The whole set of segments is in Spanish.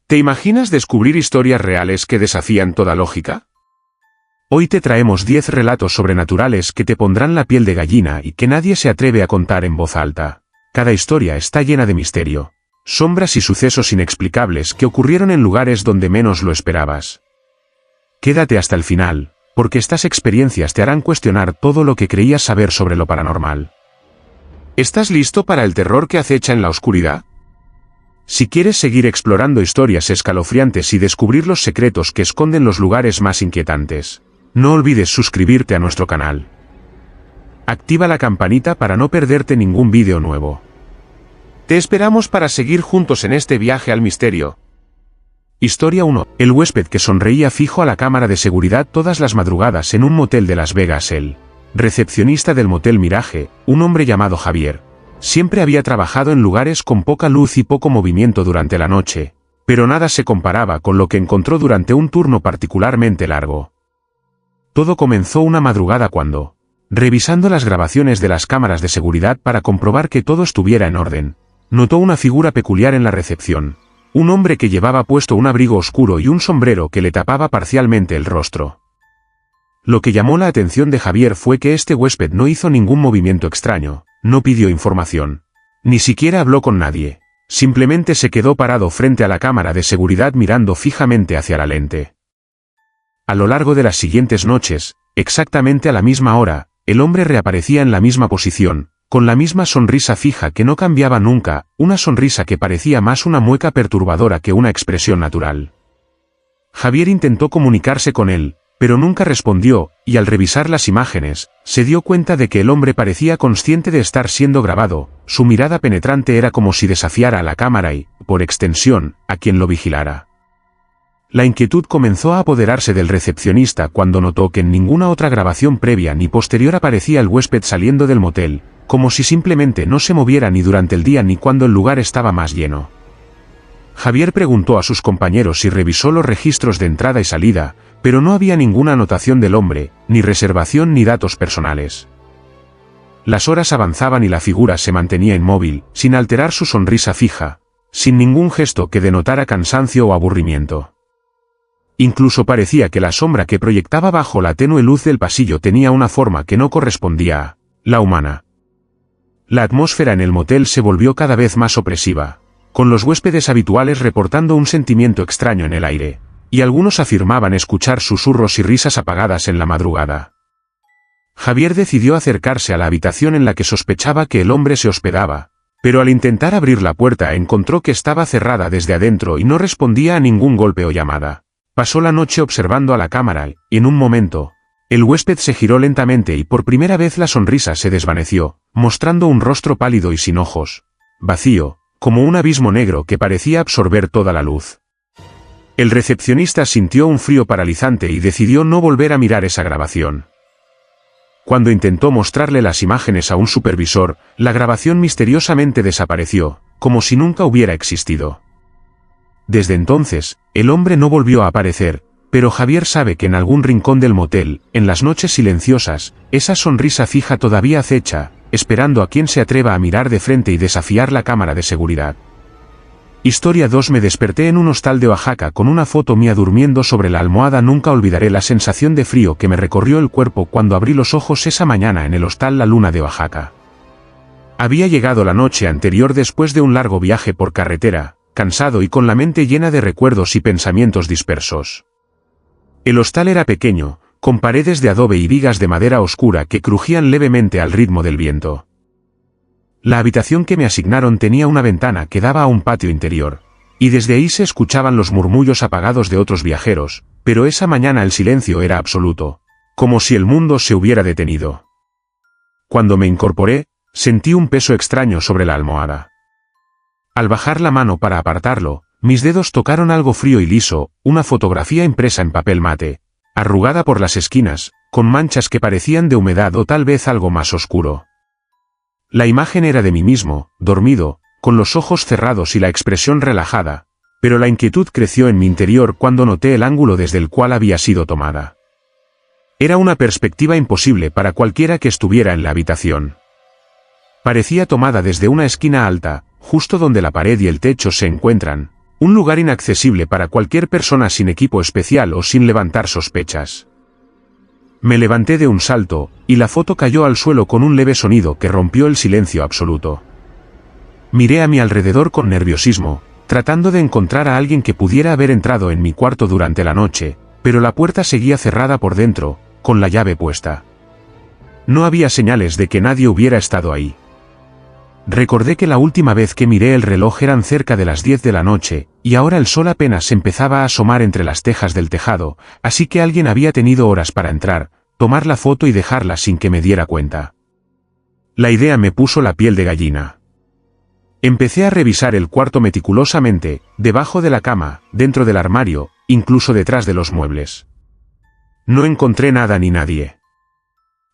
¿Te imaginas descubrir historias reales que desafían toda lógica? Hoy te traemos 10 relatos sobrenaturales que te pondrán la piel de gallina y que nadie se atreve a contar en voz alta. Cada historia está llena de misterio, sombras y sucesos inexplicables que ocurrieron en lugares donde menos lo esperabas. Quédate hasta el final, porque estas experiencias te harán cuestionar todo lo que creías saber sobre lo paranormal. ¿Estás listo para el terror que acecha en la oscuridad? Si quieres seguir explorando historias escalofriantes y descubrir los secretos que esconden los lugares más inquietantes, no olvides suscribirte a nuestro canal. Activa la campanita para no perderte ningún vídeo nuevo. Te esperamos para seguir juntos en este viaje al misterio. Historia 1. El huésped que sonreía fijo a la cámara de seguridad todas las madrugadas en un motel de Las Vegas. El recepcionista del motel Mirage, un hombre llamado Javier, siempre había trabajado en lugares con poca luz y poco movimiento durante la noche, pero nada se comparaba con lo que encontró durante un turno particularmente largo. Todo comenzó una madrugada cuando, revisando las grabaciones de las cámaras de seguridad para comprobar que todo estuviera en orden, notó una figura peculiar en la recepción, un hombre que llevaba puesto un abrigo oscuro y un sombrero que le tapaba parcialmente el rostro. Lo que llamó la atención de Javier fue que este huésped no hizo ningún movimiento extraño, no pidió información, ni siquiera habló con nadie, simplemente se quedó parado frente a la cámara de seguridad mirando fijamente hacia la lente. A lo largo de las siguientes noches, exactamente a la misma hora, el hombre reaparecía en la misma posición, con la misma sonrisa fija que no cambiaba nunca, una sonrisa que parecía más una mueca perturbadora que una expresión natural. Javier intentó comunicarse con él, pero nunca respondió, y al revisar las imágenes, se dio cuenta de que el hombre parecía consciente de estar siendo grabado, su mirada penetrante era como si desafiara a la cámara y, por extensión, a quien lo vigilara. La inquietud comenzó a apoderarse del recepcionista cuando notó que en ninguna otra grabación previa ni posterior aparecía el huésped saliendo del motel, como si simplemente no se moviera ni durante el día ni cuando el lugar estaba más lleno. Javier preguntó a sus compañeros y revisó los registros de entrada y salida, pero no había ninguna anotación del hombre, ni reservación ni datos personales. Las horas avanzaban y la figura se mantenía inmóvil, sin alterar su sonrisa fija, sin ningún gesto que denotara cansancio o aburrimiento. Incluso parecía que la sombra que proyectaba bajo la tenue luz del pasillo tenía una forma que no correspondía a la humana. La atmósfera en el motel se volvió cada vez más opresiva, con los huéspedes habituales reportando un sentimiento extraño en el aire, y algunos afirmaban escuchar susurros y risas apagadas en la madrugada. Javier decidió acercarse a la habitación en la que sospechaba que el hombre se hospedaba, pero al intentar abrir la puerta encontró que estaba cerrada desde adentro y no respondía a ningún golpe o llamada. Pasó la noche observando a la cámara y, en un momento, el huésped se giró lentamente y por primera vez la sonrisa se desvaneció, mostrando un rostro pálido y sin ojos, vacío, como un abismo negro que parecía absorber toda la luz. El recepcionista sintió un frío paralizante y decidió no volver a mirar esa grabación. Cuando intentó mostrarle las imágenes a un supervisor, la grabación misteriosamente desapareció, como si nunca hubiera existido. Desde entonces, el hombre no volvió a aparecer, pero Javier sabe que en algún rincón del motel, en las noches silenciosas, esa sonrisa fija todavía acecha, esperando a quien se atreva a mirar de frente y desafiar la cámara de seguridad. Historia 2. Me desperté en un hostal de Oaxaca con una foto mía durmiendo sobre la almohada. Nunca olvidaré la sensación de frío que me recorrió el cuerpo cuando abrí los ojos esa mañana en el hostal La Luna de Oaxaca. Había llegado la noche anterior después de un largo viaje por carretera, cansado y con la mente llena de recuerdos y pensamientos dispersos. El hostal era pequeño, con paredes de adobe y vigas de madera oscura que crujían levemente al ritmo del viento. La habitación que me asignaron tenía una ventana que daba a un patio interior, y desde ahí se escuchaban los murmullos apagados de otros viajeros, pero esa mañana el silencio era absoluto, como si el mundo se hubiera detenido. Cuando me incorporé, sentí un peso extraño sobre la almohada. Al bajar la mano para apartarlo, mis dedos tocaron algo frío y liso, una fotografía impresa en papel mate, arrugada por las esquinas, con manchas que parecían de humedad o tal vez algo más oscuro. La imagen era de mí mismo, dormido, con los ojos cerrados y la expresión relajada, pero la inquietud creció en mi interior cuando noté el ángulo desde el cual había sido tomada. Era una perspectiva imposible para cualquiera que estuviera en la habitación. Parecía tomada desde una esquina alta, justo donde la pared y el techo se encuentran, Un lugar inaccesible para cualquier persona sin equipo especial o sin levantar sospechas. Me levanté de un salto, y la foto cayó al suelo con un leve sonido que rompió el silencio absoluto. Miré a mi alrededor con nerviosismo, tratando de encontrar a alguien que pudiera haber entrado en mi cuarto durante la noche, pero la puerta seguía cerrada por dentro, con la llave puesta. No había señales de que nadie hubiera estado ahí. Recordé que la última vez que miré el reloj eran cerca de las 10 de la noche, y ahora el sol apenas empezaba a asomar entre las tejas del tejado, así que alguien había tenido horas para entrar, tomar la foto y dejarla sin que me diera cuenta. La idea me puso la piel de gallina. Empecé a revisar el cuarto meticulosamente, debajo de la cama, dentro del armario, incluso detrás de los muebles. No encontré nada ni nadie.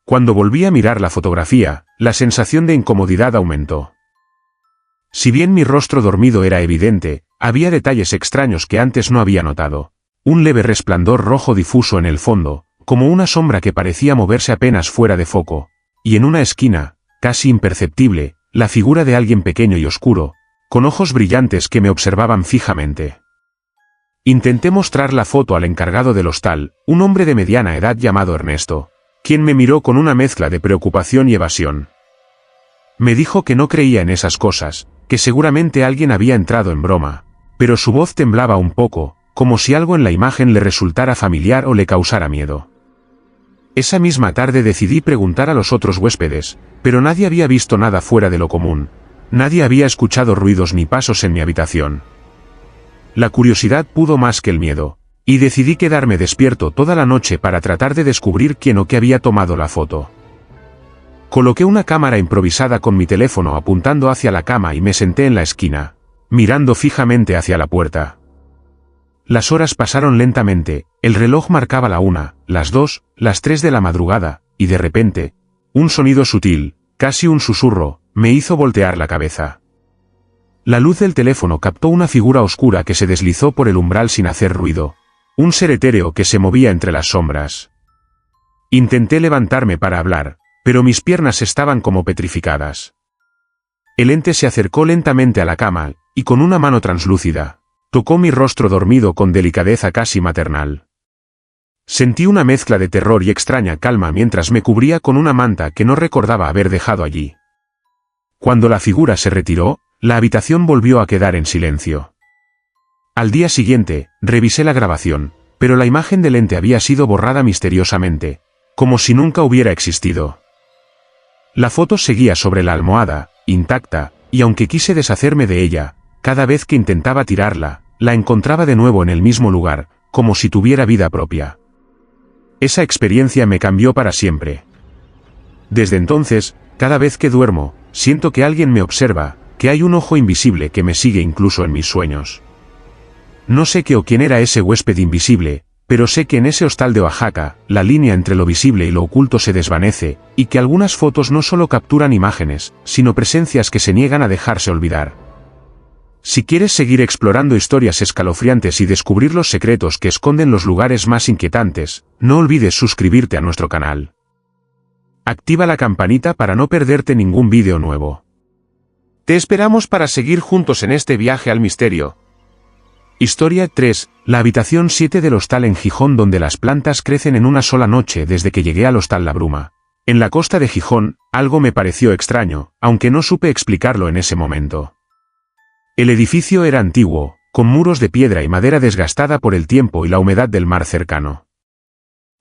Cuando volví a mirar la fotografía, la sensación de incomodidad aumentó. Si bien mi rostro dormido era evidente, había detalles extraños que antes no había notado. Un leve resplandor rojo difuso en el fondo, como una sombra que parecía moverse apenas fuera de foco, y en una esquina, casi imperceptible, la figura de alguien pequeño y oscuro, con ojos brillantes que me observaban fijamente. Intenté mostrar la foto al encargado del hostal, un hombre de mediana edad llamado Ernesto, quien me miró con una mezcla de preocupación y evasión. Me dijo que no creía en esas cosas, que seguramente alguien había entrado en broma, pero su voz temblaba un poco, como si algo en la imagen le resultara familiar o le causara miedo. Esa misma tarde decidí preguntar a los otros huéspedes, pero nadie había visto nada fuera de lo común. Nadie había escuchado ruidos ni pasos en mi habitación. La curiosidad pudo más que el miedo, y decidí quedarme despierto toda la noche para tratar de descubrir quién o qué había tomado la foto. Coloqué una cámara improvisada con mi teléfono apuntando hacia la cama y me senté en la esquina, mirando fijamente hacia la puerta. Las horas pasaron lentamente, el reloj marcaba la 1, las 2, las 3 de la madrugada, y de repente, un sonido sutil, casi un susurro, me hizo voltear la cabeza. La luz del teléfono captó una figura oscura que se deslizó por el umbral sin hacer ruido. Un ser etéreo que se movía entre las sombras. Intenté levantarme para hablar, pero mis piernas estaban como petrificadas. El ente se acercó lentamente a la cama, y con una mano translúcida, tocó mi rostro dormido con delicadeza casi maternal. Sentí una mezcla de terror y extraña calma mientras me cubría con una manta que no recordaba haber dejado allí. Cuando la figura se retiró, la habitación volvió a quedar en silencio. Al día siguiente, revisé la grabación, pero la imagen del ente había sido borrada misteriosamente, como si nunca hubiera existido. La foto seguía sobre la almohada, intacta, y aunque quise deshacerme de ella, cada vez que intentaba tirarla, la encontraba de nuevo en el mismo lugar, como si tuviera vida propia. Esa experiencia me cambió para siempre. Desde entonces, cada vez que duermo, siento que alguien me observa, que hay un ojo invisible que me sigue incluso en mis sueños. No sé qué o quién era ese huésped invisible, pero sé que en ese hostal de Oaxaca, la línea entre lo visible y lo oculto se desvanece, y que algunas fotos no solo capturan imágenes, sino presencias que se niegan a dejarse olvidar. Si quieres seguir explorando historias escalofriantes y descubrir los secretos que esconden los lugares más inquietantes, no olvides suscribirte a nuestro canal. Activa la campanita para no perderte ningún vídeo nuevo. Te esperamos para seguir juntos en este viaje al misterio. Historia 3, la habitación 7 del hostal en Gijón, donde las plantas crecen en una sola noche desde que llegué al hostal La Bruma. En la costa de Gijón, algo me pareció extraño, aunque no supe explicarlo en ese momento. El edificio era antiguo, con muros de piedra y madera desgastada por el tiempo y la humedad del mar cercano.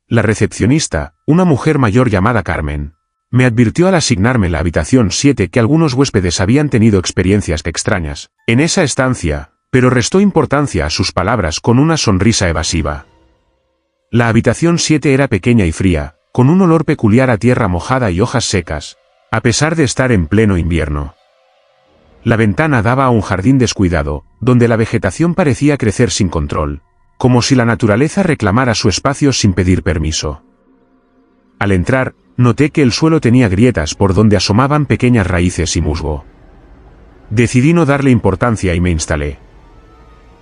La recepcionista, una mujer mayor llamada Carmen, me advirtió al asignarme la habitación 7 que algunos huéspedes habían tenido experiencias extrañas en esa estancia, pero restó importancia a sus palabras con una sonrisa evasiva. La habitación 7 era pequeña y fría, con un olor peculiar a tierra mojada y hojas secas, a pesar de estar en pleno invierno. La ventana daba a un jardín descuidado, donde la vegetación parecía crecer sin control, como si la naturaleza reclamara su espacio sin pedir permiso. Al entrar, noté que el suelo tenía grietas por donde asomaban pequeñas raíces y musgo. Decidí no darle importancia y me instalé.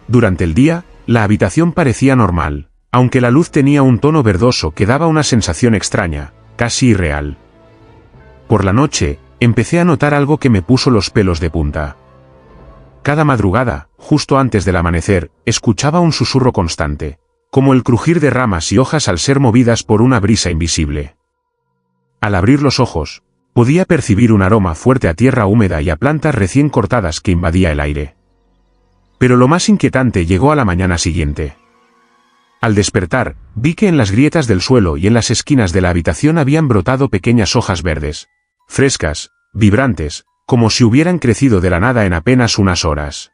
Durante el día, la habitación parecía normal, aunque la luz tenía un tono verdoso que daba una sensación extraña, casi irreal. Por la noche, empecé a notar algo que me puso los pelos de punta. Cada madrugada, justo antes del amanecer, escuchaba un susurro constante, como el crujir de ramas y hojas al ser movidas por una brisa invisible. Al abrir los ojos, podía percibir un aroma fuerte a tierra húmeda y a plantas recién cortadas que invadía el aire. Pero lo más inquietante llegó a la mañana siguiente. Al despertar, vi que en las grietas del suelo y en las esquinas de la habitación habían brotado pequeñas hojas verdes, frescas, vibrantes, como si hubieran crecido de la nada en apenas unas horas.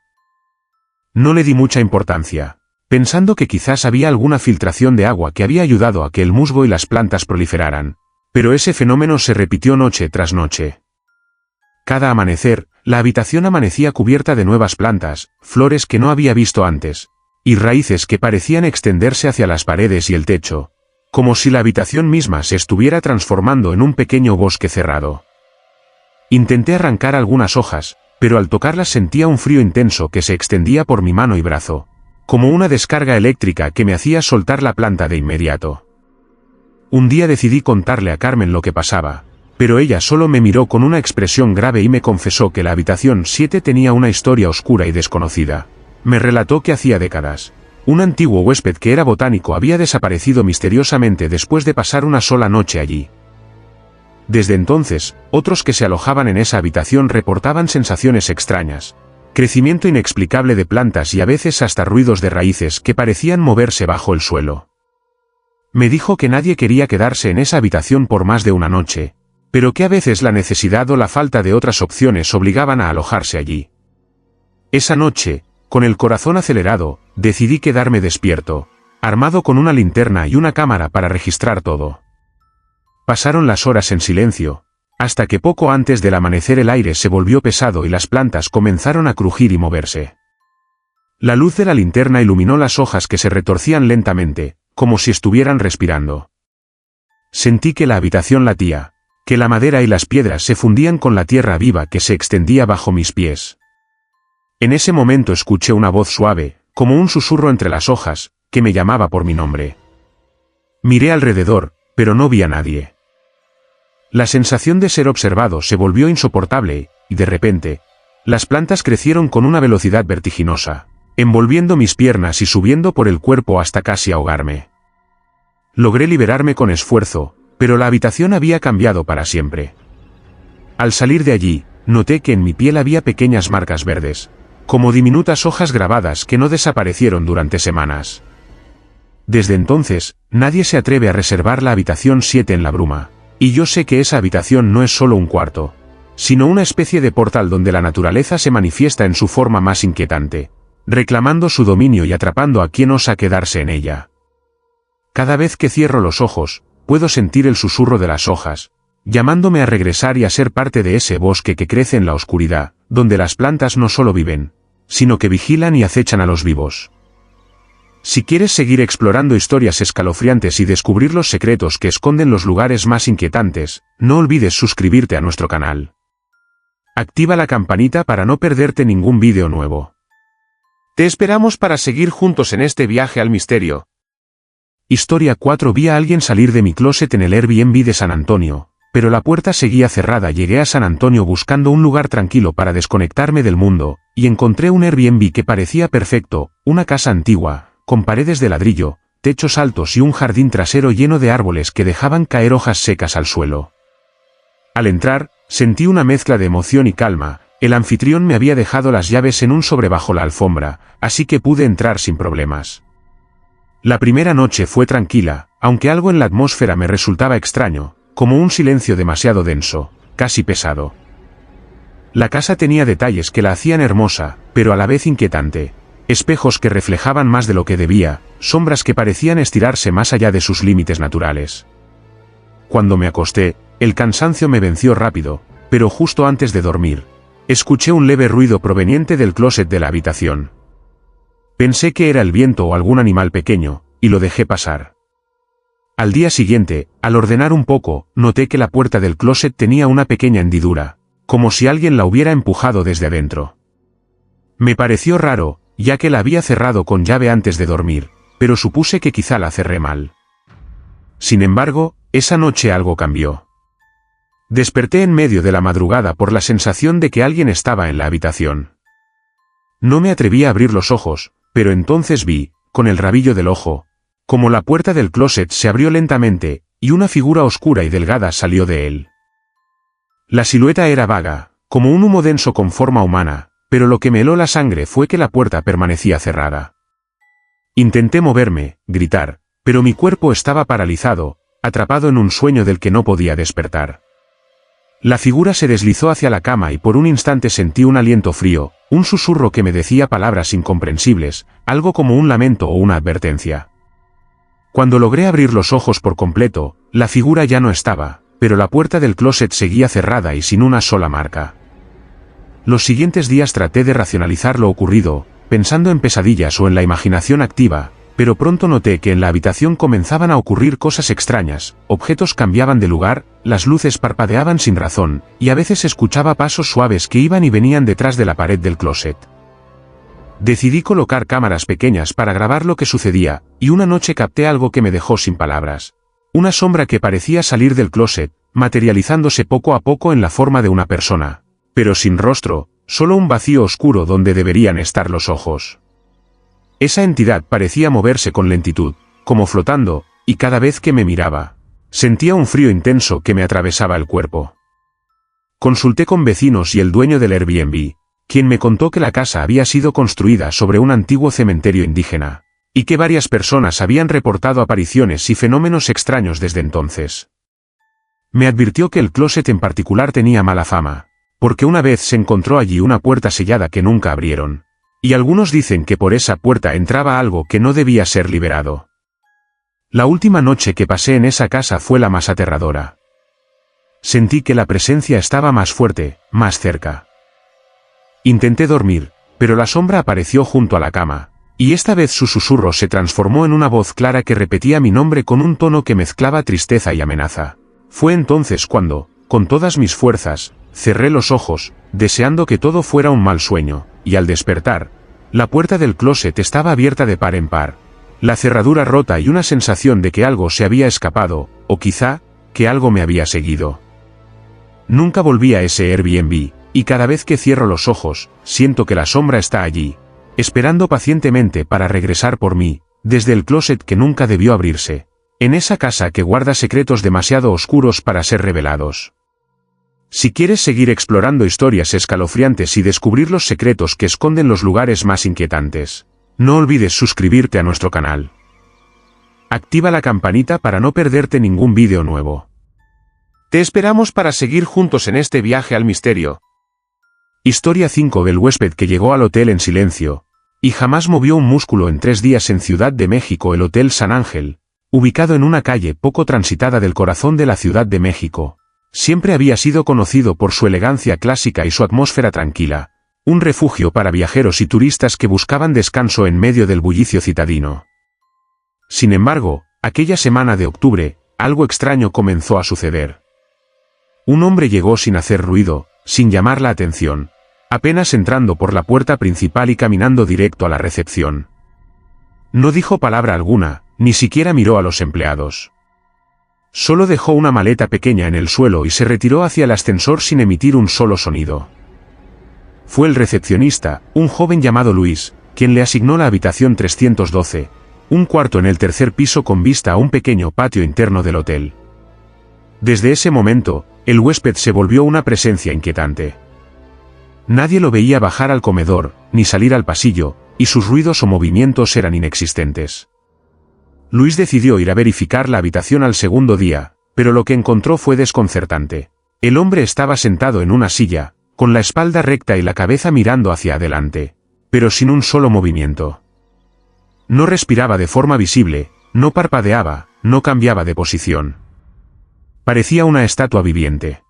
No le di mucha importancia, pensando que quizás había alguna filtración de agua que había ayudado a que el musgo y las plantas proliferaran, pero ese fenómeno se repitió noche tras noche. Cada amanecer, la habitación amanecía cubierta de nuevas plantas, flores que no había visto antes, y raíces que parecían extenderse hacia las paredes y el techo, como si la habitación misma se estuviera transformando en un pequeño bosque cerrado. Intenté arrancar algunas hojas, pero al tocarlas sentía un frío intenso que se extendía por mi mano y brazo, como una descarga eléctrica que me hacía soltar la planta de inmediato. Un día decidí contarle a Carmen lo que pasaba, pero ella solo me miró con una expresión grave y me confesó que la habitación 7 tenía una historia oscura y desconocida. Me relató que hacía décadas, un antiguo huésped que era botánico había desaparecido misteriosamente después de pasar una sola noche allí. Desde entonces, otros que se alojaban en esa habitación reportaban sensaciones extrañas, crecimiento inexplicable de plantas y a veces hasta ruidos de raíces que parecían moverse bajo el suelo. Me dijo que nadie quería quedarse en esa habitación por más de una noche, pero que a veces la necesidad o la falta de otras opciones obligaban a alojarse allí. Esa noche, con el corazón acelerado, decidí quedarme despierto, armado con una linterna y una cámara para registrar todo. Pasaron las horas en silencio, hasta que poco antes del amanecer el aire se volvió pesado y las plantas comenzaron a crujir y moverse. La luz de la linterna iluminó las hojas que se retorcían lentamente, como si estuvieran respirando. Sentí que la habitación latía, que la madera y las piedras se fundían con la tierra viva que se extendía bajo mis pies. En ese momento escuché una voz suave, como un susurro entre las hojas, que me llamaba por mi nombre. Miré alrededor, pero no vi a nadie. La sensación de ser observado se volvió insoportable, y de repente, las plantas crecieron con una velocidad vertiginosa, envolviendo mis piernas y subiendo por el cuerpo hasta casi ahogarme. Logré liberarme con esfuerzo, pero la habitación había cambiado para siempre. Al salir de allí, noté que en mi piel había pequeñas marcas verdes, como diminutas hojas grabadas que no desaparecieron durante semanas. Desde entonces, nadie se atreve a reservar la habitación 7 en la bruma, y yo sé que esa habitación no es solo un cuarto, sino una especie de portal donde la naturaleza se manifiesta en su forma más inquietante, reclamando su dominio y atrapando a quien osa quedarse en ella. Cada vez que cierro los ojos, puedo sentir el susurro de las hojas, llamándome a regresar y a ser parte de ese bosque que crece en la oscuridad, donde las plantas no solo viven, sino que vigilan y acechan a los vivos. Si quieres seguir explorando historias escalofriantes y descubrir los secretos que esconden los lugares más inquietantes, no olvides suscribirte a nuestro canal. Activa la campanita para no perderte ningún vídeo nuevo. Te esperamos para seguir juntos en este viaje al misterio. Historia 4. Vi a alguien salir de mi closet en el Airbnb de San Antonio, pero la puerta seguía cerrada. Llegué a San Antonio buscando un lugar tranquilo para desconectarme del mundo, y encontré un Airbnb que parecía perfecto, una casa antigua, con paredes de ladrillo, techos altos y un jardín trasero lleno de árboles que dejaban caer hojas secas al suelo. Al entrar, sentí una mezcla de emoción y calma. El anfitrión me había dejado las llaves en un sobre bajo la alfombra, así que pude entrar sin problemas. La primera noche fue tranquila, aunque algo en la atmósfera me resultaba extraño, como un silencio demasiado denso, casi pesado. La casa tenía detalles que la hacían hermosa, pero a la vez inquietante. Espejos que reflejaban más de lo que debía, sombras que parecían estirarse más allá de sus límites naturales. Cuando me acosté, el cansancio me venció rápido, pero justo antes de dormir, escuché un leve ruido proveniente del closet de la habitación. Pensé que era el viento o algún animal pequeño, y lo dejé pasar. Al día siguiente, al ordenar un poco, noté que la puerta del closet tenía una pequeña hendidura, como si alguien la hubiera empujado desde adentro. Me pareció raro, ya que la había cerrado con llave antes de dormir, pero supuse que quizá la cerré mal. Sin embargo, esa noche algo cambió. Desperté en medio de la madrugada por la sensación de que alguien estaba en la habitación. No me atreví a abrir los ojos, pero entonces vi, con el rabillo del ojo, como la puerta del closet se abrió lentamente, y una figura oscura y delgada salió de él. La silueta era vaga, como un humo denso con forma humana, pero lo que me heló la sangre fue que la puerta permanecía cerrada. Intenté moverme, gritar, pero mi cuerpo estaba paralizado, atrapado en un sueño del que no podía despertar. La figura se deslizó hacia la cama y por un instante sentí un aliento frío, un susurro que me decía palabras incomprensibles, algo como un lamento o una advertencia. Cuando logré abrir los ojos por completo, la figura ya no estaba, pero la puerta del closet seguía cerrada y sin una sola marca. Los siguientes días traté de racionalizar lo ocurrido, pensando en pesadillas o en la imaginación activa, pero pronto noté que en la habitación comenzaban a ocurrir cosas extrañas, objetos cambiaban de lugar, las luces parpadeaban sin razón, y a veces escuchaba pasos suaves que iban y venían detrás de la pared del closet. Decidí colocar cámaras pequeñas para grabar lo que sucedía, y una noche capté algo que me dejó sin palabras. Una sombra que parecía salir del closet, materializándose poco a poco en la forma de una persona, pero sin rostro, solo un vacío oscuro donde deberían estar los ojos. Esa entidad parecía moverse con lentitud, como flotando, y cada vez que me miraba, sentía un frío intenso que me atravesaba el cuerpo. Consulté con vecinos y el dueño del Airbnb, quien me contó que la casa había sido construida sobre un antiguo cementerio indígena, y que varias personas habían reportado apariciones y fenómenos extraños desde entonces. Me advirtió que el closet en particular tenía mala fama, porque una vez se encontró allí una puerta sellada que nunca abrieron. Y algunos dicen que por esa puerta entraba algo que no debía ser liberado. La última noche que pasé en esa casa fue la más aterradora. Sentí que la presencia estaba más fuerte, más cerca. Intenté dormir, pero la sombra apareció junto a la cama, y esta vez su susurro se transformó en una voz clara que repetía mi nombre con un tono que mezclaba tristeza y amenaza. Fue entonces cuando, con todas mis fuerzas, cerré los ojos, deseando que todo fuera un mal sueño, y al despertar, la puerta del closet estaba abierta de par en par, la cerradura rota y una sensación de que algo se había escapado, o quizá, que algo me había seguido. Nunca volví a ese Airbnb, y cada vez que cierro los ojos, siento que la sombra está allí, esperando pacientemente para regresar por mí, desde el closet que nunca debió abrirse, en esa casa que guarda secretos demasiado oscuros para ser revelados. Si quieres seguir explorando historias escalofriantes y descubrir los secretos que esconden los lugares más inquietantes, no olvides suscribirte a nuestro canal. Activa la campanita para no perderte ningún vídeo nuevo. Te esperamos para seguir juntos en este viaje al misterio. Historia 5 del huésped que llegó al hotel en silencio, y jamás movió un músculo en 3 días en Ciudad de México. El Hotel San Ángel, ubicado en una calle poco transitada del corazón de la Ciudad de México, siempre había sido conocido por su elegancia clásica y su atmósfera tranquila, un refugio para viajeros y turistas que buscaban descanso en medio del bullicio citadino. Sin embargo, aquella semana de octubre, algo extraño comenzó a suceder. Un hombre llegó sin hacer ruido, sin llamar la atención, apenas entrando por la puerta principal y caminando directo a la recepción. No dijo palabra alguna, ni siquiera miró a los empleados. Solo dejó una maleta pequeña en el suelo y se retiró hacia el ascensor sin emitir un solo sonido. Fue el recepcionista, un joven llamado Luis, quien le asignó la habitación 312, un cuarto en el tercer piso con vista a un pequeño patio interno del hotel. Desde ese momento, el huésped se volvió una presencia inquietante. Nadie lo veía bajar al comedor, ni salir al pasillo, y sus ruidos o movimientos eran inexistentes. Luis decidió ir a verificar la habitación al segundo día, pero lo que encontró fue desconcertante. El hombre estaba sentado en una silla, con la espalda recta y la cabeza mirando hacia adelante, pero sin un solo movimiento. No respiraba de forma visible, no parpadeaba, no cambiaba de posición. Parecía una estatua viviente.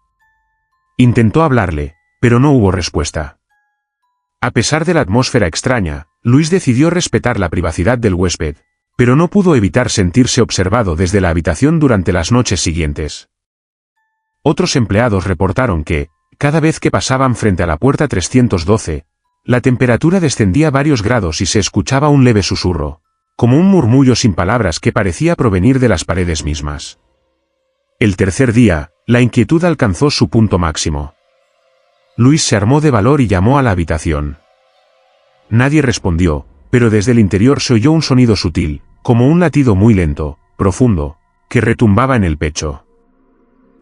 Intentó hablarle, pero no hubo respuesta. A pesar de la atmósfera extraña, Luis decidió respetar la privacidad del huésped, pero no pudo evitar sentirse observado desde la habitación durante las noches siguientes. Otros empleados reportaron que, cada vez que pasaban frente a la puerta 312, la temperatura descendía varios grados y se escuchaba un leve susurro, como un murmullo sin palabras que parecía provenir de las paredes mismas. El tercer día, la inquietud alcanzó su punto máximo. Luis se armó de valor y llamó a la habitación. Nadie respondió, pero desde el interior se oyó un sonido sutil, como un latido muy lento, profundo, que retumbaba en el pecho.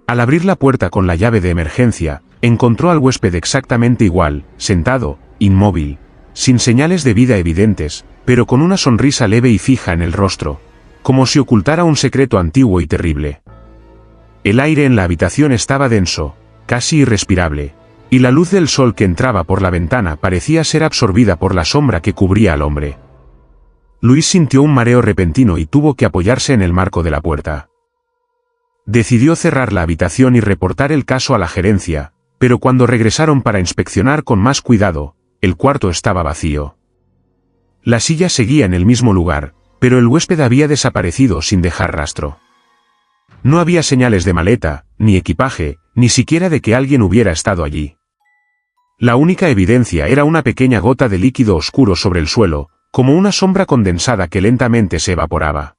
Al abrir la puerta con la llave de emergencia, encontró al huésped exactamente igual, sentado, inmóvil, sin señales de vida evidentes, pero con una sonrisa leve y fija en el rostro, como si ocultara un secreto antiguo y terrible. El aire en la habitación estaba denso, casi irrespirable, y la luz del sol que entraba por la ventana parecía ser absorbida por la sombra que cubría al hombre. Luis sintió un mareo repentino y tuvo que apoyarse en el marco de la puerta. Decidió cerrar la habitación y reportar el caso a la gerencia, pero cuando regresaron para inspeccionar con más cuidado, el cuarto estaba vacío. La silla seguía en el mismo lugar, pero el huésped había desaparecido sin dejar rastro. No había señales de maleta, ni equipaje, ni siquiera de que alguien hubiera estado allí. La única evidencia era una pequeña gota de líquido oscuro sobre el suelo, como una sombra condensada que lentamente se evaporaba.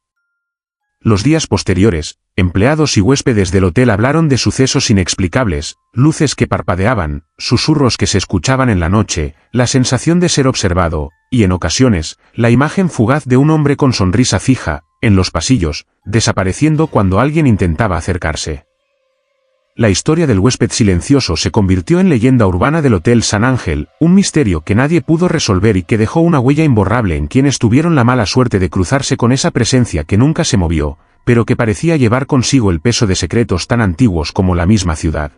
Los días posteriores, empleados y huéspedes del hotel hablaron de sucesos inexplicables, luces que parpadeaban, susurros que se escuchaban en la noche, la sensación de ser observado, y en ocasiones, la imagen fugaz de un hombre con sonrisa fija, en los pasillos, desapareciendo cuando alguien intentaba acercarse. La historia del huésped silencioso se convirtió en leyenda urbana del Hotel San Ángel, un misterio que nadie pudo resolver y que dejó una huella imborrable en quienes tuvieron la mala suerte de cruzarse con esa presencia que nunca se movió, pero que parecía llevar consigo el peso de secretos tan antiguos como la misma ciudad.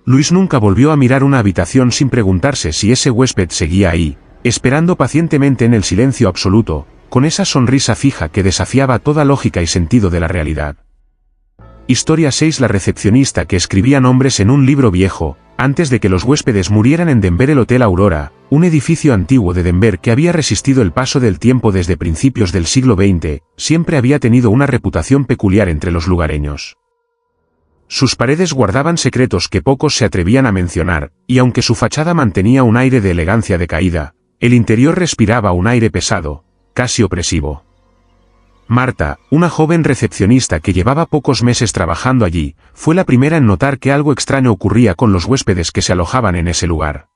Luis nunca volvió a mirar una habitación sin preguntarse si ese huésped seguía ahí, esperando pacientemente en el silencio absoluto, con esa sonrisa fija que desafiaba toda lógica y sentido de la realidad. Historia 6. La recepcionista que escribía nombres en un libro viejo, antes de que los huéspedes murieran en Denver. El Hotel Aurora, un edificio antiguo de Denver que había resistido el paso del tiempo desde principios del siglo XX, siempre había tenido una reputación peculiar entre los lugareños. Sus paredes guardaban secretos que pocos se atrevían a mencionar, y aunque su fachada mantenía un aire de elegancia decaída, el interior respiraba un aire pesado, casi opresivo. Marta, una joven recepcionista que llevaba pocos meses trabajando allí, fue la primera en notar que algo extraño ocurría con los huéspedes que se alojaban en ese lugar.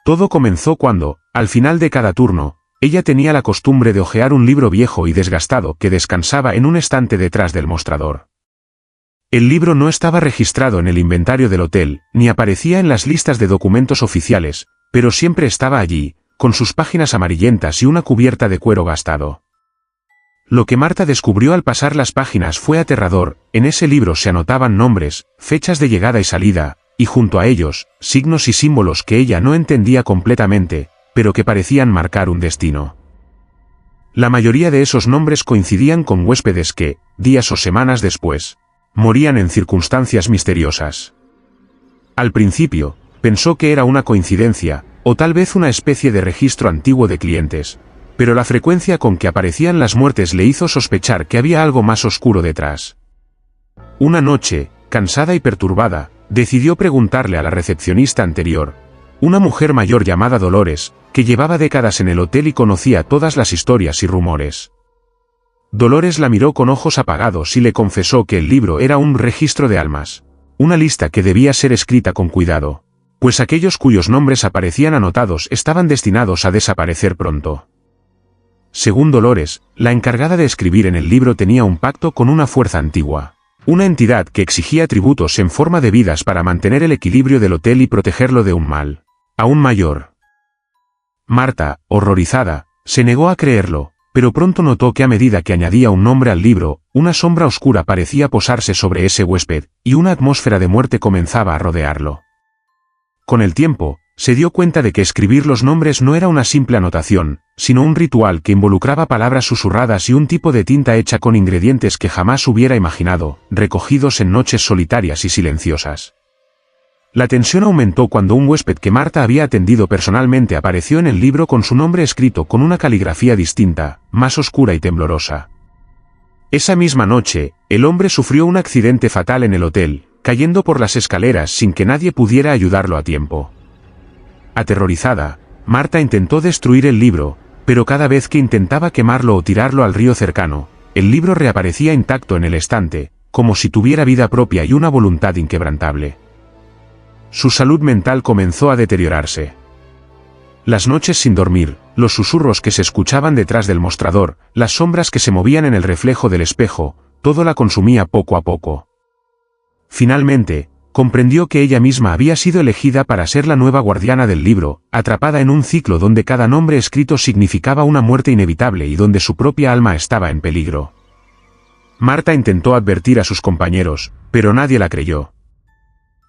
Todo comenzó cuando, al final de cada turno, ella tenía la costumbre de hojear un libro viejo y desgastado que descansaba en un estante detrás del mostrador. El libro no estaba registrado en el inventario del hotel, ni aparecía en las listas de documentos oficiales, pero siempre estaba allí, con sus páginas amarillentas y una cubierta de cuero gastado. Lo que Marta descubrió al pasar las páginas fue aterrador. En ese libro se anotaban nombres, fechas de llegada y salida, y junto a ellos, signos y símbolos que ella no entendía completamente, pero que parecían marcar un destino. La mayoría de esos nombres coincidían con huéspedes que, días o semanas después, morían en circunstancias misteriosas. Al principio, pensó que era una coincidencia, o tal vez una especie de registro antiguo de clientes, pero la frecuencia con que aparecían las muertes le hizo sospechar que había algo más oscuro detrás. Una noche, cansada y perturbada, decidió preguntarle a la recepcionista anterior, una mujer mayor llamada Dolores, que llevaba décadas en el hotel y conocía todas las historias y rumores. Dolores la miró con ojos apagados y le confesó que el libro era un registro de almas, una lista que debía ser escrita con cuidado, pues aquellos cuyos nombres aparecían anotados estaban destinados a desaparecer pronto. Según Dolores, la encargada de escribir en el libro tenía un pacto con una fuerza antigua, una entidad que exigía tributos en forma de vidas para mantener el equilibrio del hotel y protegerlo de un mal aún mayor. Marta, horrorizada, se negó a creerlo, pero pronto notó que a medida que añadía un nombre al libro, una sombra oscura parecía posarse sobre ese huésped, y una atmósfera de muerte comenzaba a rodearlo. Con el tiempo, se dio cuenta de que escribir los nombres no era una simple anotación, sino un ritual que involucraba palabras susurradas y un tipo de tinta hecha con ingredientes que jamás hubiera imaginado, recogidos en noches solitarias y silenciosas. La tensión aumentó cuando un huésped que Marta había atendido personalmente apareció en el libro con su nombre escrito con una caligrafía distinta, más oscura y temblorosa. Esa misma noche, el hombre sufrió un accidente fatal en el hotel, cayendo por las escaleras sin que nadie pudiera ayudarlo a tiempo. Aterrorizada, Marta intentó destruir el libro, pero cada vez que intentaba quemarlo o tirarlo al río cercano, el libro reaparecía intacto en el estante, como si tuviera vida propia y una voluntad inquebrantable. Su salud mental comenzó a deteriorarse. Las noches sin dormir, los susurros que se escuchaban detrás del mostrador, las sombras que se movían en el reflejo del espejo, todo la consumía poco a poco. Finalmente, comprendió que ella misma había sido elegida para ser la nueva guardiana del libro, atrapada en un ciclo donde cada nombre escrito significaba una muerte inevitable y donde su propia alma estaba en peligro. Marta intentó advertir a sus compañeros, pero nadie la creyó.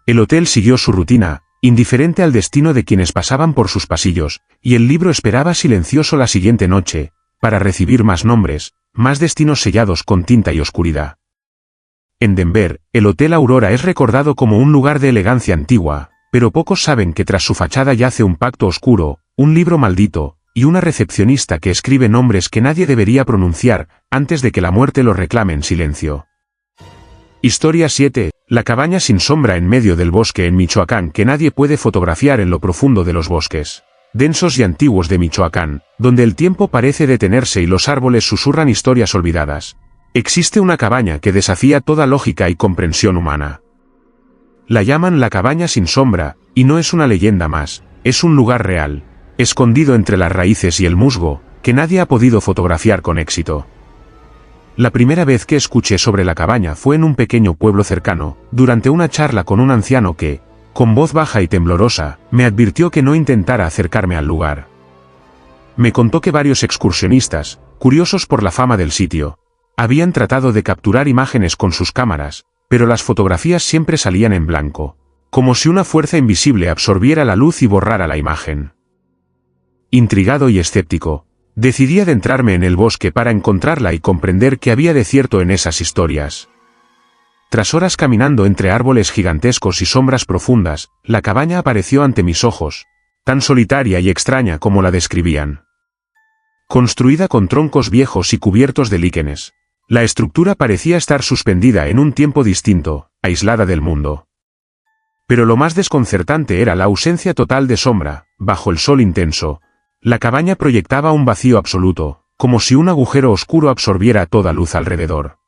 El hotel siguió su rutina, indiferente al destino de quienes pasaban por sus pasillos, y el libro esperaba silencioso la siguiente noche, para recibir más nombres, más destinos sellados con tinta y oscuridad. En Denver, el Hotel Aurora es recordado como un lugar de elegancia antigua, pero pocos saben que tras su fachada yace un pacto oscuro, un libro maldito, y una recepcionista que escribe nombres que nadie debería pronunciar, antes de que la muerte los reclame en silencio. Historia 7. La cabaña sin sombra en medio del bosque en Michoacán que nadie puede fotografiar en lo profundo de los bosques densos y antiguos de Michoacán, donde el tiempo parece detenerse y los árboles susurran historias olvidadas. Existe una cabaña que desafía toda lógica y comprensión humana. La llaman la cabaña sin sombra, y no es una leyenda más, es un lugar real, escondido entre las raíces y el musgo, que nadie ha podido fotografiar con éxito. La primera vez que escuché sobre la cabaña fue en un pequeño pueblo cercano, durante una charla con un anciano que, con voz baja y temblorosa, me advirtió que no intentara acercarme al lugar. Me contó que varios excursionistas, curiosos por la fama del sitio, habían tratado de capturar imágenes con sus cámaras, pero las fotografías siempre salían en blanco, como si una fuerza invisible absorbiera la luz y borrara la imagen. Intrigado y escéptico, decidí adentrarme en el bosque para encontrarla y comprender qué había de cierto en esas historias. Tras horas caminando entre árboles gigantescos y sombras profundas, la cabaña apareció ante mis ojos, tan solitaria y extraña como la describían. Construida con troncos viejos y cubiertos de líquenes, la estructura parecía estar suspendida en un tiempo distinto, aislada del mundo. Pero lo más desconcertante era la ausencia total de sombra, bajo el sol intenso. La cabaña proyectaba un vacío absoluto, como si un agujero oscuro absorbiera toda luz alrededor.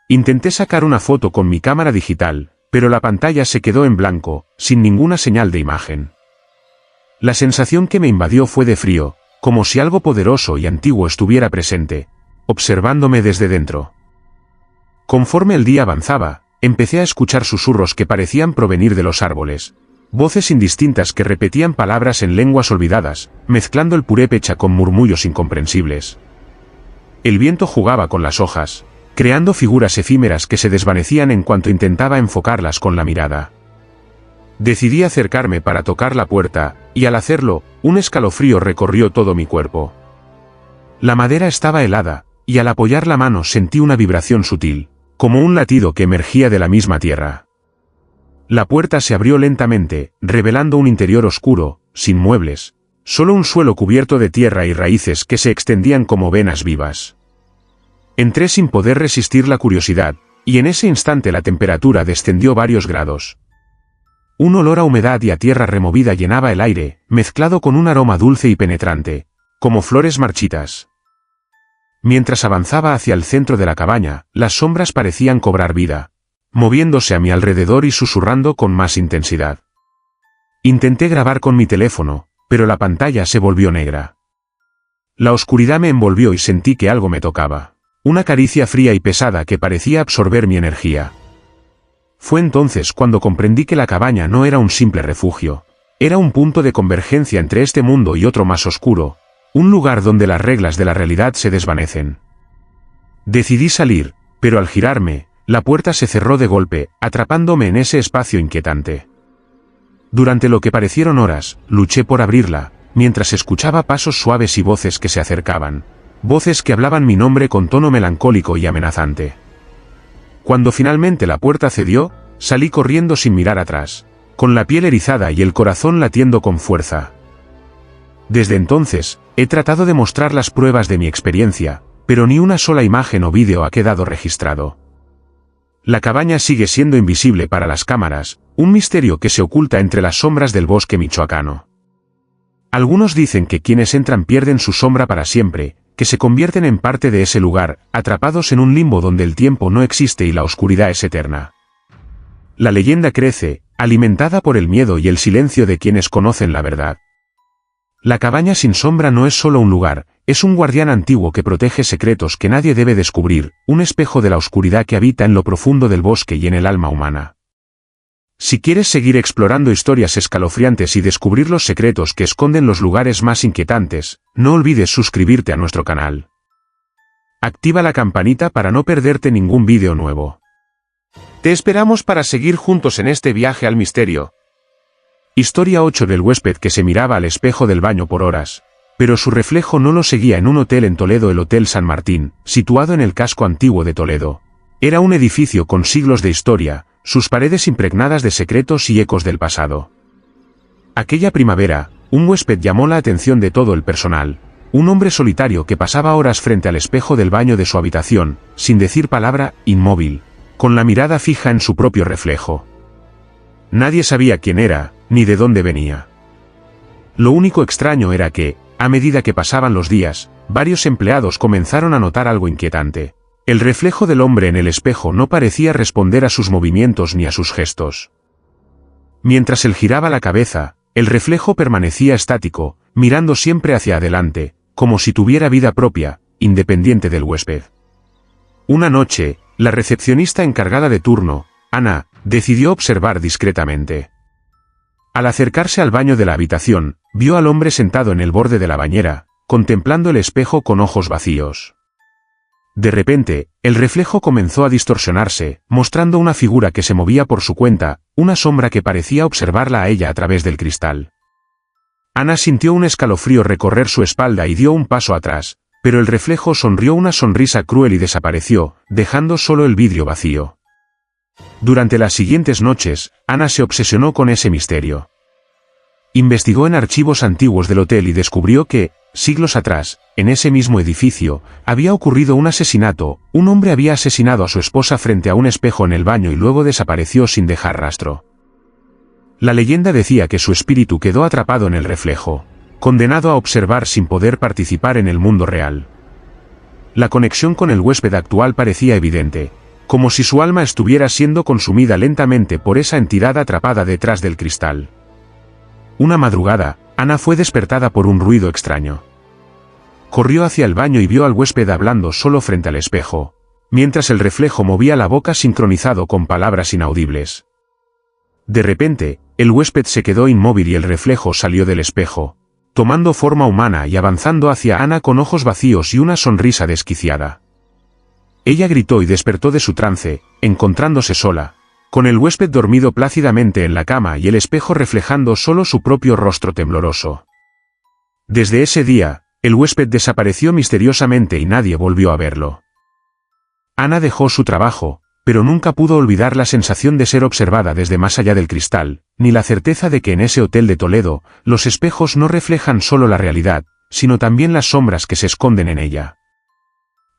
Intenté sacar una foto con mi cámara digital, pero la pantalla se quedó en blanco, sin ninguna señal de imagen. La sensación que me invadió fue de frío, como si algo poderoso y antiguo estuviera presente, observándome desde dentro. Conforme el día avanzaba, empecé a escuchar susurros que parecían provenir de los árboles. Voces indistintas que repetían palabras en lenguas olvidadas, mezclando el purépecha con murmullos incomprensibles. El viento jugaba con las hojas, creando figuras efímeras que se desvanecían en cuanto intentaba enfocarlas con la mirada. Decidí acercarme para tocar la puerta, y al hacerlo, un escalofrío recorrió todo mi cuerpo. La madera estaba helada, y al apoyar la mano sentí una vibración sutil, como un latido que emergía de la misma tierra. La puerta se abrió lentamente, revelando un interior oscuro, sin muebles, solo un suelo cubierto de tierra y raíces que se extendían como venas vivas. Entré sin poder resistir la curiosidad, y en ese instante la temperatura descendió varios grados. Un olor a humedad y a tierra removida llenaba el aire, mezclado con un aroma dulce y penetrante, como flores marchitas. Mientras avanzaba hacia el centro de la cabaña, las sombras parecían cobrar vida, moviéndose a mi alrededor y susurrando con más intensidad. Intenté grabar con mi teléfono, pero la pantalla se volvió negra. La oscuridad me envolvió y sentí que algo me tocaba. Una caricia fría y pesada que parecía absorber mi energía. Fue entonces cuando comprendí que la cabaña no era un simple refugio, era un punto de convergencia entre este mundo y otro más oscuro, un lugar donde las reglas de la realidad se desvanecen. Decidí salir, pero al girarme, la puerta se cerró de golpe, atrapándome en ese espacio inquietante. Durante lo que parecieron horas, luché por abrirla, mientras escuchaba pasos suaves y voces que se acercaban, voces que hablaban mi nombre con tono melancólico y amenazante. Cuando finalmente la puerta cedió, salí corriendo sin mirar atrás, con la piel erizada y el corazón latiendo con fuerza. Desde entonces, he tratado de mostrar las pruebas de mi experiencia, pero ni una sola imagen o vídeo ha quedado registrado. La cabaña sigue siendo invisible para las cámaras, un misterio que se oculta entre las sombras del bosque michoacano. Algunos dicen que quienes entran pierden su sombra para siempre, que se convierten en parte de ese lugar, atrapados en un limbo donde el tiempo no existe y la oscuridad es eterna. La leyenda crece, alimentada por el miedo y el silencio de quienes conocen la verdad. La cabaña sin sombra no es solo un lugar, es un guardián antiguo que protege secretos que nadie debe descubrir, un espejo de la oscuridad que habita en lo profundo del bosque y en el alma humana. Si quieres seguir explorando historias escalofriantes y descubrir los secretos que esconden los lugares más inquietantes, no olvides suscribirte a nuestro canal. Activa la campanita para no perderte ningún vídeo nuevo. Te esperamos para seguir juntos en este viaje al misterio. Historia 8 del huésped que se miraba al espejo del baño por horas, pero su reflejo no lo seguía en un hotel en Toledo, el Hotel San Martín, situado en el casco antiguo de Toledo. Era un edificio con siglos de historia, sus paredes impregnadas de secretos y ecos del pasado. Aquella primavera, un huésped llamó la atención de todo el personal, un hombre solitario que pasaba horas frente al espejo del baño de su habitación, sin decir palabra, inmóvil, con la mirada fija en su propio reflejo. Nadie sabía quién era, ni de dónde venía. Lo único extraño era que, a medida que pasaban los días, varios empleados comenzaron a notar algo inquietante. El reflejo del hombre en el espejo no parecía responder a sus movimientos ni a sus gestos. Mientras él giraba la cabeza, el reflejo permanecía estático, mirando siempre hacia adelante, como si tuviera vida propia, independiente del huésped. Una noche, la recepcionista encargada de turno, Ana, decidió observar discretamente. Al acercarse al baño de la habitación, vio al hombre sentado en el borde de la bañera, contemplando el espejo con ojos vacíos. De repente, el reflejo comenzó a distorsionarse, mostrando una figura que se movía por su cuenta, una sombra que parecía observarla a ella a través del cristal. Ana sintió un escalofrío recorrer su espalda y dio un paso atrás, pero el reflejo sonrió una sonrisa cruel y desapareció, dejando solo el vidrio vacío. Durante las siguientes noches, Ana se obsesionó con ese misterio. Investigó en archivos antiguos del hotel y descubrió que, siglos atrás, en ese mismo edificio, había ocurrido un asesinato. Un hombre había asesinado a su esposa frente a un espejo en el baño y luego desapareció sin dejar rastro. La leyenda decía que su espíritu quedó atrapado en el reflejo, condenado a observar sin poder participar en el mundo real. La conexión con el huésped actual parecía evidente, como si su alma estuviera siendo consumida lentamente por esa entidad atrapada detrás del cristal. Una madrugada, Ana fue despertada por un ruido extraño. Corrió hacia el baño y vio al huésped hablando solo frente al espejo, mientras el reflejo movía la boca sincronizado con palabras inaudibles. De repente, el huésped se quedó inmóvil y el reflejo salió del espejo, tomando forma humana y avanzando hacia Ana con ojos vacíos y una sonrisa desquiciada. Ella gritó y despertó de su trance, encontrándose sola, con el huésped dormido plácidamente en la cama y el espejo reflejando solo su propio rostro tembloroso. Desde ese día, el huésped desapareció misteriosamente y nadie volvió a verlo. Ana dejó su trabajo, pero nunca pudo olvidar la sensación de ser observada desde más allá del cristal, ni la certeza de que en ese hotel de Toledo, los espejos no reflejan solo la realidad, sino también las sombras que se esconden en ella.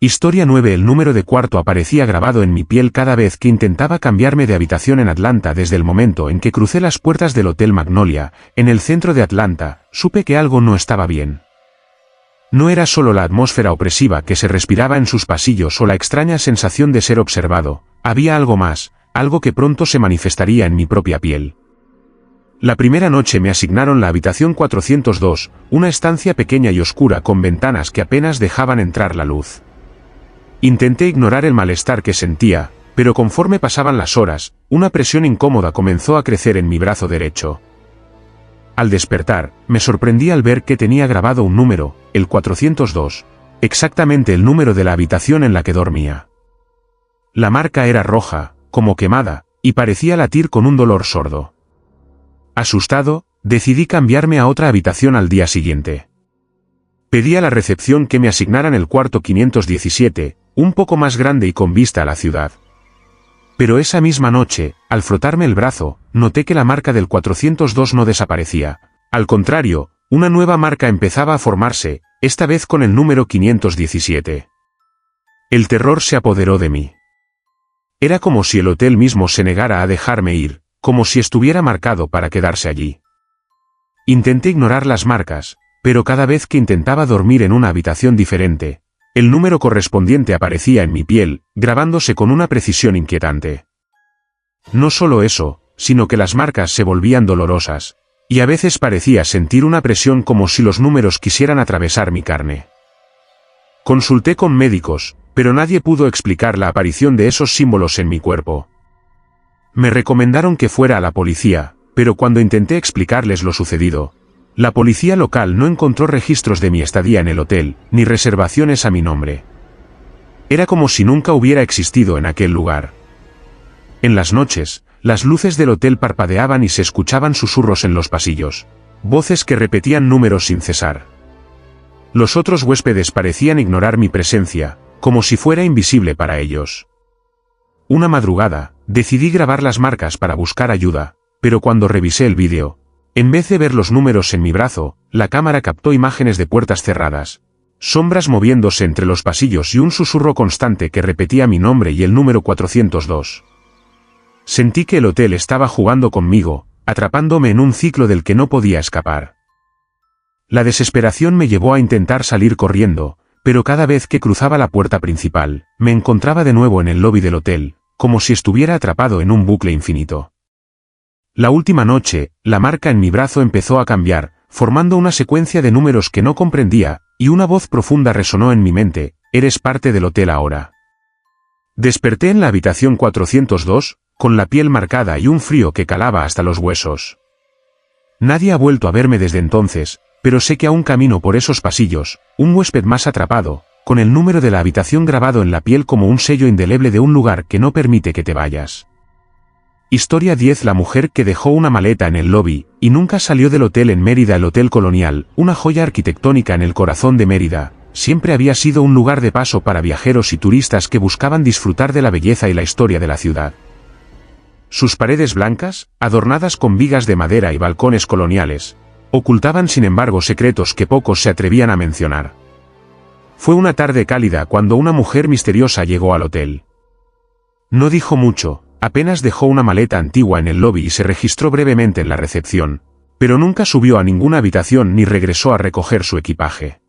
Historia 9. El número de cuarto aparecía grabado en mi piel cada vez que intentaba cambiarme de habitación en Atlanta. Desde el momento en que crucé las puertas del Hotel Magnolia, en el centro de Atlanta, supe que algo no estaba bien. No era solo la atmósfera opresiva que se respiraba en sus pasillos o la extraña sensación de ser observado, había algo más, algo que pronto se manifestaría en mi propia piel. La primera noche me asignaron la habitación 402, una estancia pequeña y oscura con ventanas que apenas dejaban entrar la luz. Intenté ignorar el malestar que sentía, pero conforme pasaban las horas, una presión incómoda comenzó a crecer en mi brazo derecho. Al despertar, me sorprendí al ver que tenía grabado un número, el 402, exactamente el número de la habitación en la que dormía. La marca era roja, como quemada, y parecía latir con un dolor sordo. Asustado, decidí cambiarme a otra habitación al día siguiente. Pedí a la recepción que me asignaran el cuarto 517, un poco más grande y con vista a la ciudad. Pero esa misma noche, al frotarme el brazo, noté que la marca del 402 no desaparecía. Al contrario, una nueva marca empezaba a formarse, esta vez con el número 517. El terror se apoderó de mí. Era como si el hotel mismo se negara a dejarme ir, como si estuviera marcado para quedarse allí. Intenté ignorar las marcas, pero cada vez que intentaba dormir en una habitación diferente, el número correspondiente aparecía en mi piel, grabándose con una precisión inquietante. No solo eso, sino que las marcas se volvían dolorosas, y a veces parecía sentir una presión como si los números quisieran atravesar mi carne. Consulté con médicos, pero nadie pudo explicar la aparición de esos símbolos en mi cuerpo. Me recomendaron que fuera a la policía, pero cuando intenté explicarles lo sucedido, la policía local no encontró registros de mi estadía en el hotel, ni reservaciones a mi nombre. Era como si nunca hubiera existido en aquel lugar. En las noches, las luces del hotel parpadeaban y se escuchaban susurros en los pasillos, voces que repetían números sin cesar. Los otros huéspedes parecían ignorar mi presencia, como si fuera invisible para ellos. Una madrugada, decidí grabar las marcas para buscar ayuda, pero cuando revisé el vídeo, en vez de ver los números en mi brazo, la cámara captó imágenes de puertas cerradas, sombras moviéndose entre los pasillos y un susurro constante que repetía mi nombre y el número 402. Sentí que el hotel estaba jugando conmigo, atrapándome en un ciclo del que no podía escapar. La desesperación me llevó a intentar salir corriendo, pero cada vez que cruzaba la puerta principal, me encontraba de nuevo en el lobby del hotel, como si estuviera atrapado en un bucle infinito. La última noche, la marca en mi brazo empezó a cambiar, formando una secuencia de números que no comprendía, y una voz profunda resonó en mi mente: «Eres parte del hotel ahora». Desperté en la habitación 402, con la piel marcada y un frío que calaba hasta los huesos. Nadie ha vuelto a verme desde entonces, pero sé que aún camino por esos pasillos, un huésped más atrapado, con el número de la habitación grabado en la piel como un sello indeleble de un lugar que no permite que te vayas. Historia 10. La mujer que dejó una maleta en el lobby, y nunca salió del hotel en Mérida. El Hotel Colonial, una joya arquitectónica en el corazón de Mérida, siempre había sido un lugar de paso para viajeros y turistas que buscaban disfrutar de la belleza y la historia de la ciudad. Sus paredes blancas, adornadas con vigas de madera y balcones coloniales, ocultaban sin embargo secretos que pocos se atrevían a mencionar. Fue una tarde cálida cuando una mujer misteriosa llegó al hotel. No dijo mucho, apenas dejó una maleta antigua en el lobby y se registró brevemente en la recepción, pero nunca subió a ninguna habitación ni regresó a recoger su equipaje.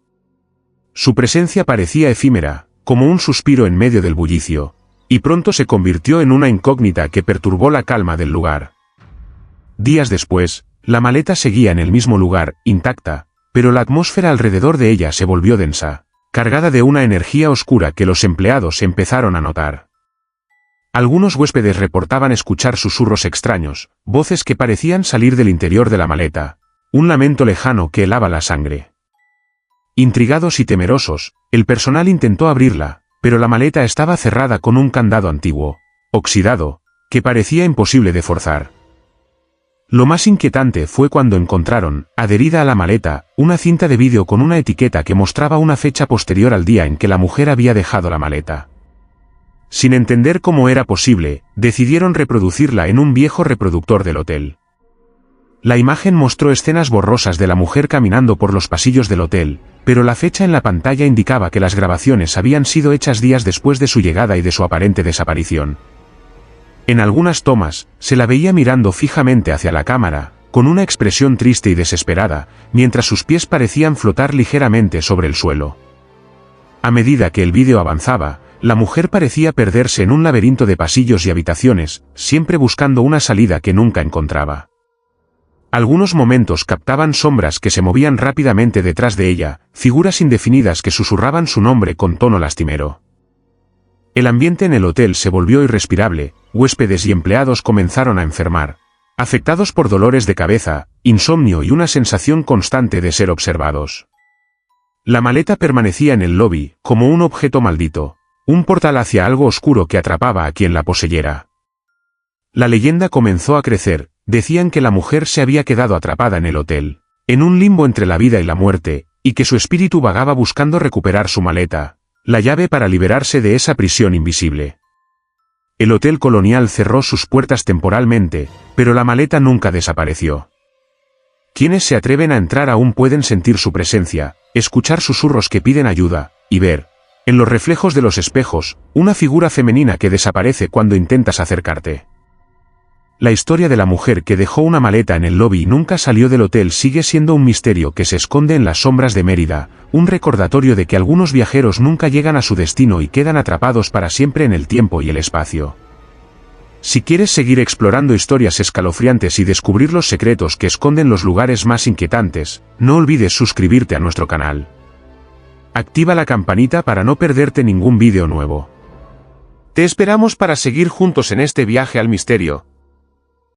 Su presencia parecía efímera, como un suspiro en medio del bullicio, y pronto se convirtió en una incógnita que perturbó la calma del lugar. Días después, la maleta seguía en el mismo lugar, intacta, pero la atmósfera alrededor de ella se volvió densa, cargada de una energía oscura que los empleados empezaron a notar. Algunos huéspedes reportaban escuchar susurros extraños, voces que parecían salir del interior de la maleta, un lamento lejano que helaba la sangre. Intrigados y temerosos, el personal intentó abrirla, pero la maleta estaba cerrada con un candado antiguo, oxidado, que parecía imposible de forzar. Lo más inquietante fue cuando encontraron, adherida a la maleta, una cinta de vídeo con una etiqueta que mostraba una fecha posterior al día en que la mujer había dejado la maleta. Sin entender cómo era posible, decidieron reproducirla en un viejo reproductor del hotel. La imagen mostró escenas borrosas de la mujer caminando por los pasillos del hotel, pero la fecha en la pantalla indicaba que las grabaciones habían sido hechas días después de su llegada y de su aparente desaparición. En algunas tomas, se la veía mirando fijamente hacia la cámara, con una expresión triste y desesperada, mientras sus pies parecían flotar ligeramente sobre el suelo. A medida que el vídeo avanzaba, la mujer parecía perderse en un laberinto de pasillos y habitaciones, siempre buscando una salida que nunca encontraba. Algunos momentos captaban sombras que se movían rápidamente detrás de ella, figuras indefinidas que susurraban su nombre con tono lastimero. El ambiente en el hotel se volvió irrespirable, huéspedes y empleados comenzaron a enfermar, afectados por dolores de cabeza, insomnio y una sensación constante de ser observados. La maleta permanecía en el lobby, como un objeto maldito, un portal hacia algo oscuro que atrapaba a quien la poseyera. La leyenda comenzó a crecer, decían que la mujer se había quedado atrapada en el hotel, en un limbo entre la vida y la muerte, y que su espíritu vagaba buscando recuperar su maleta, la llave para liberarse de esa prisión invisible. El Hotel Colonial cerró sus puertas temporalmente, pero la maleta nunca desapareció. Quienes se atreven a entrar aún pueden sentir su presencia, escuchar susurros que piden ayuda, y ver, en los reflejos de los espejos, una figura femenina que desaparece cuando intentas acercarte. La historia de la mujer que dejó una maleta en el lobby y nunca salió del hotel sigue siendo un misterio que se esconde en las sombras de Mérida, un recordatorio de que algunos viajeros nunca llegan a su destino y quedan atrapados para siempre en el tiempo y el espacio. Si quieres seguir explorando historias escalofriantes y descubrir los secretos que esconden los lugares más inquietantes, no olvides suscribirte a nuestro canal. Activa la campanita para no perderte ningún vídeo nuevo. Te esperamos para seguir juntos en este viaje al misterio.